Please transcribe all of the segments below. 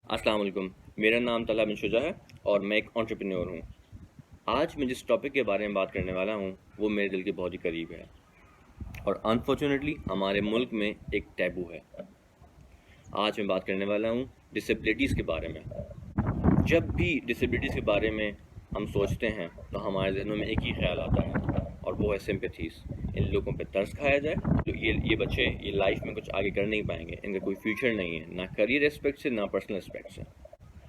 السلام علیکم، میرا نام طلحہ بن شجاع ہے اور میں ایک انٹرپرینور ہوں۔ آج میں جس ٹاپک کے بارے میں بات کرنے والا ہوں وہ میرے دل کے بہت ہی قریب ہے اور انفارچونیٹلی ہمارے ملک میں ایک ٹیبو ہے۔ آج میں بات کرنے والا ہوں ڈسیبلٹیز کے بارے میں۔ جب بھی ڈسیبلٹیز کے بارے میں ہم سوچتے ہیں تو ہمارے ذہنوں میں ایک ہی خیال آتا ہے اور وہ ہے سمپیتھیز۔ ان لوگوں پہ ترس کھایا جائے تو یہ بچے یہ لائف میں کچھ آگے کر نہیں پائیں گے، ان کا کوئی فیوچر نہیں ہے، نہ کریئر اسپیکٹ سے نہ پرسنل اسپیکٹ سے۔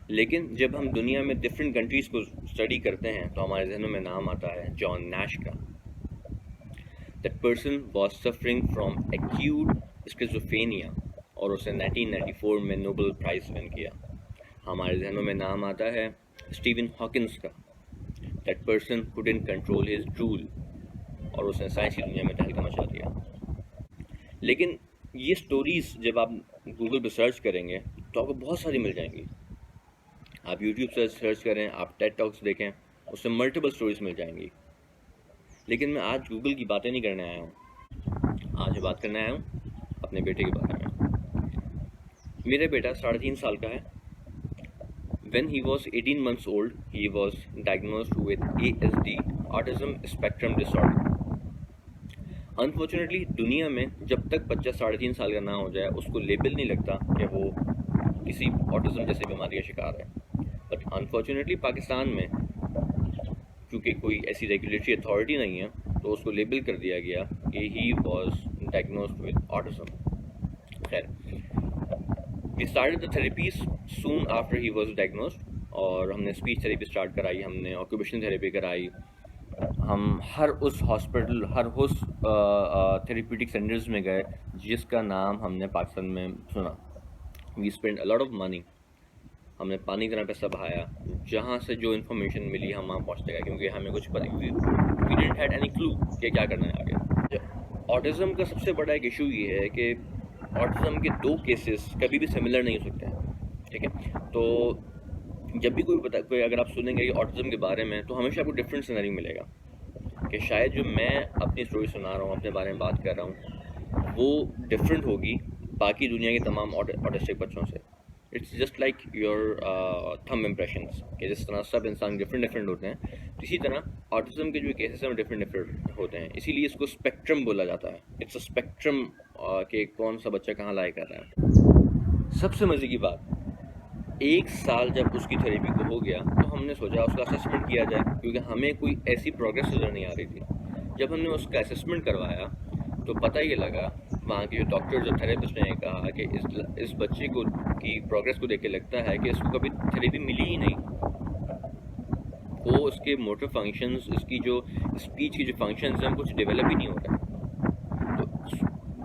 لیکن جب ہم دنیا میں ڈفرینٹ کنٹریز کو اسٹڈی کرتے ہیں تو ہمارے ذہنوں میں نام آتا ہے جان نیش کا۔ That person was suffering from acute schizophrenia اور اسے 1994 میں نوبل پرائز ون کیا۔ ہمارے ذہنوں میں نام آتا ہے اسٹیون ہاکنس کا۔ That person couldn't control his drool اور اس نے سائنس کی دنیا میں تہلکہ مچا دیا۔ لیکن یہ سٹوریز جب آپ گوگل پہ سرچ کریں گے تو آپ کو بہت ساری مل جائیں گی۔ آپ یوٹیوب سے سرچ کریں، آپ ٹیڈ ٹاکس دیکھیں، اس سے ملٹیپل سٹوریز مل جائیں گی۔ لیکن میں آج گوگل کی باتیں نہیں کرنے آیا ہوں، آج میں بات کرنے آیا ہوں اپنے بیٹے کے بارے میں۔ میرا بیٹا 3.5 سال کا ہے۔ When he was 18 months old, he was diagnosed with ASD, Autism Spectrum Disorder۔ Unfortunately دنیا میں جب تک بچہ 3.5 سال کا نہ ہو جائے اس کو لیبل نہیں لگتا کہ وہ کسی آٹزم جیسی بیماری کا شکار ہے۔ بٹ انفارچونیٹلی پاکستان میں کیونکہ کوئی ایسی ریگولیٹری اتھارٹی نہیں ہے تو اس کو لیبل کر دیا گیا کہ he was diagnosed with autism. خیر، we started the therapies soon after he was diagnosed, اور ہم نے اسپیچ تھراپی اسٹارٹ کرائی، ہم نے آکوپیشنل تھراپی کرائی، ہم ہر اس ہاسپٹل، ہر اس تھراپیوٹک سینٹرز میں گئے جس کا نام ہم نے پاکستان میں سنا۔ We spend a lot of money, ہم نے پانی کی طرح پیسہ بہایا، جہاں سے جو انفارمیشن ملی ہم وہاں پہنچتے گئے کیونکہ ہمیں کچھ وی ڈڈنٹ ہیڈ اینی کلو کہ کیا کرنا ہے آگے۔ آٹزم کا سب سے بڑا ایک ایشو یہ ہے کہ آٹزم کے 2 کیسز کبھی بھی سملر نہیں ہو سکتے، ٹھیک ہے؟ تو جب بھی کوئی اگر آپ سنیں گے آٹزم کے بارے میں تو ہمیشہ آپ کو ڈفرینٹ سینریو ملے گا کہ شاید جو میں اپنی اسٹوری سنا رہا ہوں، اپنے بارے میں بات کر رہا ہوں، وہ ڈفرینٹ ہوگی باقی دنیا کے تمام آٹسٹک بچوں سے۔ It's just like your thumb impressions, کہ جس طرح سب انسان ڈفرینٹ ہوتے ہیں، اسی طرح آٹزم کے جو کیسز ہیں وہ ڈفرینٹ ہوتے ہیں، اسی لیے اس کو اسپیکٹرم بولا جاتا ہے۔ اٹس اے اسپیکٹرم کہ کون سا بچہ کہاں لائے کر رہا ہے۔ سب سے مزے کی بات، 1 سال جب اس کی تھراپی کو ہو گیا تو ہم نے سوچا اس کا اسسمنٹ کیا جائے کیونکہ ہمیں کوئی ایسی پروگریس نظر نہیں آ رہی تھی۔ جب ہم نے اس کا اسسمنٹ کروایا تو پتہ یہ لگا، وہاں کے جو ڈاکٹر جو تھراپسٹ نے کہا کہ اس بچے کو کی پروگریس کو دیکھ کے لگتا ہے کہ اس کو کبھی تھراپی ملی ہی نہیں۔ وہ اس کے موٹر فنکشنز، اس کی جو اسپیچ کی جو فنکشنز ہیں کچھ ڈیولپ ہی نہیں ہو رہا۔ تو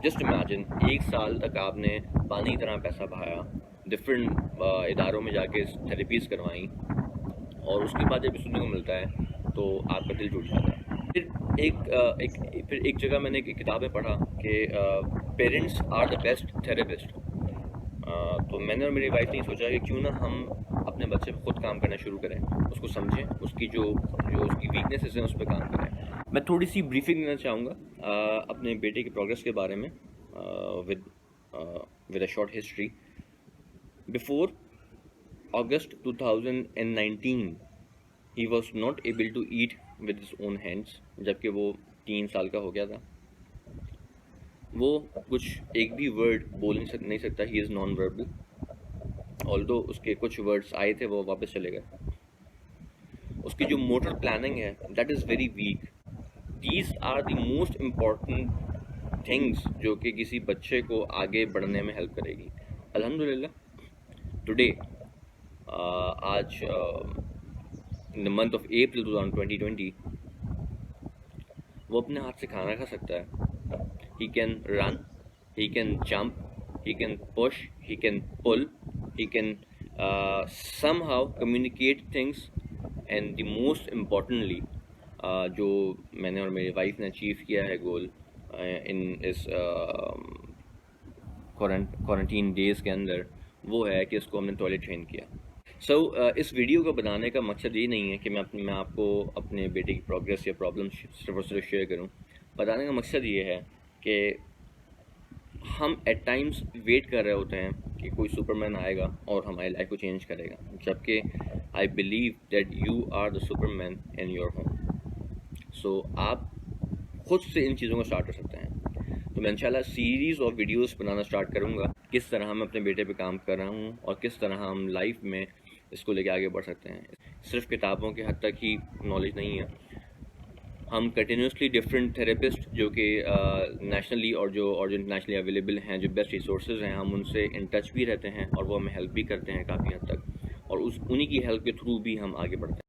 جسٹ امیجن 1 سال تک آپ نے پانی کی طرح پیسہ بہایا، ڈفرینٹ اداروں میں جا کے تھراپیز کروائیں، اور اس کے بعد جب سننے کو ملتا ہے تو آپ کا دل ٹوٹ جاتا ہے۔ پھر ایک جگہ میں نے ایک کتاب میں پڑھا کہ parents are the best therapist. تو میں نے اور میری وائف نے سوچا کہ کیوں نہ ہم اپنے بچے پہ خود کام کرنا شروع کریں، اس کو سمجھیں، اس کی جو اس کی ویکنیسز ہیں اس پہ کام کریں۔ میں تھوڑی سی بریفنگ دینا چاہوں گا اپنے بیٹے کے پروگریس کے بارے میں with a short history. Before August 2019, he was not able to eat with his own hands، جبکہ وہ 3 سال کا ہو گیا تھا۔ وہ کچھ ایک بھی ورڈ بول نہیں سکتا، ہی از نان وربل، although اس کے کچھ ورڈس آئے تھے وہ واپس چلے گئے۔ اس کی جو موٹر پلاننگ ہے that is very weak. These are the most important things جو کہ کسی بچے کو آگے بڑھنے میں ہیلپ کرے گی۔ الحمدللہ ٹوڈے، آج in the month of April 2020، وہ اپنے ہاتھ سے کھانا کھا سکتا ہے۔ He can run, he can jump, he can push, he can pull, he can somehow communicate things, and the most importantly جو میں نے اور میری وائف نے اچیو کیا ہے گول ان اس کوارنٹین ڈیز کے اندر، وہ ہے کہ اس کو ہم نے ٹوائلٹ ٹرین کیا۔ اس ویڈیو کو بنانے کا مقصد یہ نہیں ہے کہ میں آپ کو اپنے بیٹے کی پروگریس یا پرابلم صرف شیئر کروں۔ بتانے کا مقصد یہ ہے کہ ہم ایٹ ٹائمز ویٹ کر رہے ہوتے ہیں کہ کوئی سپرمین آئے گا اور ہماری لائف کو چینج کرے گا، جبکہ I believe that you are the superman in your home. So آپ خود سے ان چیزوں کو اسٹارٹ کر سکتے ہیں. تو میں انشاءاللہ series of videos banana start کروں گا، کس طرح ہم اپنے بیٹے پہ کام کر رہا ہوں اور کس طرح ہم لائف میں اس کو لے کے آگے بڑھ سکتے ہیں. صرف کتابوں کے حد تک ہی نالج نہیں ہے، ہم کنٹینیوسلی ڈفرینٹ تھراپسٹ جو کہ نیشنلی اور جو انٹرنیشنلی اویلیبل ہیں، جو بیسٹ ریسورسز ہیں، ہم ان سے ان ٹچ بھی رہتے ہیں اور وہ ہمیں ہیلپ بھی کرتے ہیں کافی حد تک، اور انہی کی ہیلپ کے تھرو بھی ہم آگے بڑھتے ہیں.